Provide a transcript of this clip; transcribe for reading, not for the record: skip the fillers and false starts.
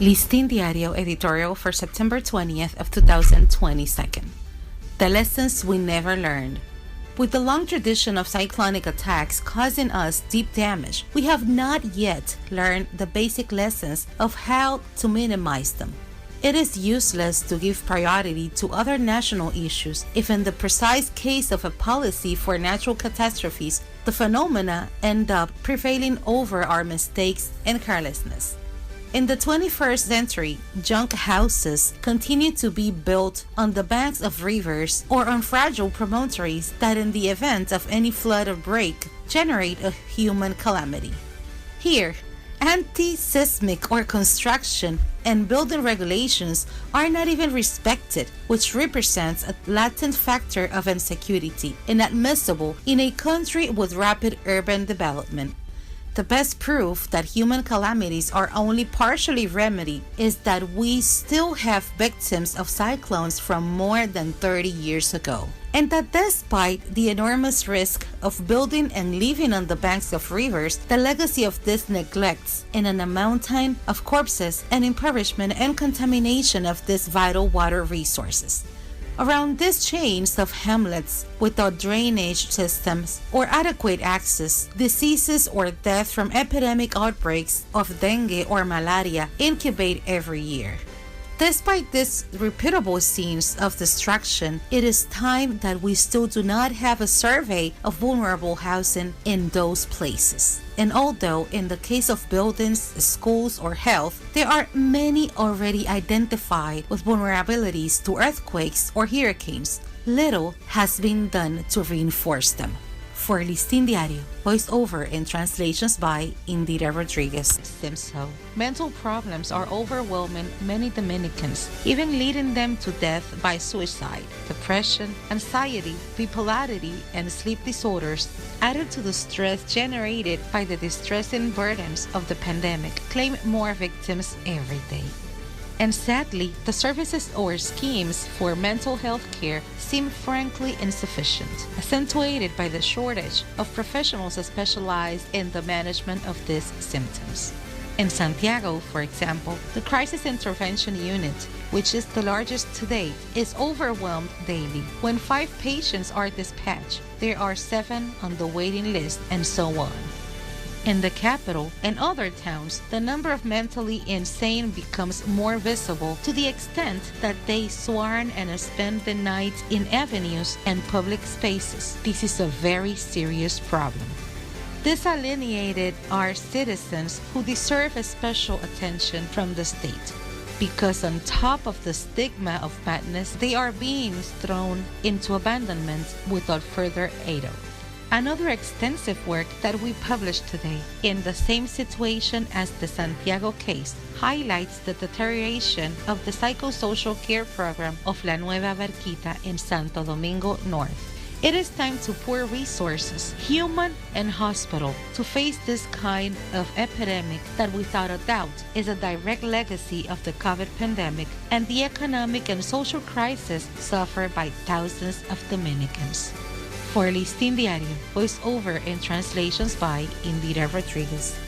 Listín Diario editorial for September 20th of 2022. The lessons we never learned. With the long tradition of cyclonic attacks causing us deep damage, we have not yet learned the basic lessons of how to minimize them. It is useless to give priority to other national issues if in the precise case of a policy for natural catastrophes, the phenomena end up prevailing over our mistakes and carelessness. In the 21st century, junk houses continue to be built on the banks of rivers or on fragile promontories that in the event of any flood or break generate a human calamity. Here, anti-seismic or construction and building regulations are not even respected, which represents a latent factor of insecurity, inadmissible in a country with rapid urban development. The best proof that human calamities are only partially remedied is that we still have victims of cyclones from more than 30 years ago. And that despite the enormous risk of building and living on the banks of rivers, the legacy of this neglects in a mountain of corpses and impoverishment and contamination of these vital water resources. Around these chains of hamlets without drainage systems or adequate access, diseases or death from epidemic outbreaks of dengue or malaria incubate every year. Despite these repeatable scenes of destruction, it is time that we still do not have a survey of vulnerable housing in those places. And although in the case of buildings, schools, or health, there are many already identified with vulnerabilities to earthquakes or hurricanes, little has been done to reinforce them. For Listín Diario, voiceover and translations by Indira Rodriguez. Simso. Mental problems are overwhelming many Dominicans, even leading them to death by suicide. Depression, anxiety, bipolarity, and sleep disorders, added to the stress generated by the distressing burdens of the pandemic, claim more victims every day. And sadly, the services or schemes for mental health care seem frankly insufficient, accentuated by the shortage of professionals specialized in the management of these symptoms. In Santiago, for example, the Crisis Intervention Unit, which is the largest to date, is overwhelmed daily. When 5 patients are dispatched, there are 7 on the waiting list, and so on. In the capital and other towns, the number of mentally insane becomes more visible to the extent that they swarm and spend the night in avenues and public spaces. This is a very serious problem. Disalienated are citizens who deserve a special attention from the state, because on top of the stigma of madness, they are being thrown into abandonment without further aid. Another extensive work that we published today, in the same situation as the Santiago case, highlights the deterioration of the psychosocial care program of La Nueva Barquita in Santo Domingo North. It is time to pour resources, human and hospital, to face this kind of epidemic that without a doubt is a direct legacy of the COVID pandemic and the economic and social crisis suffered by thousands of Dominicans. For Listín Diario, voiceover and translations by Indira Rodriguez.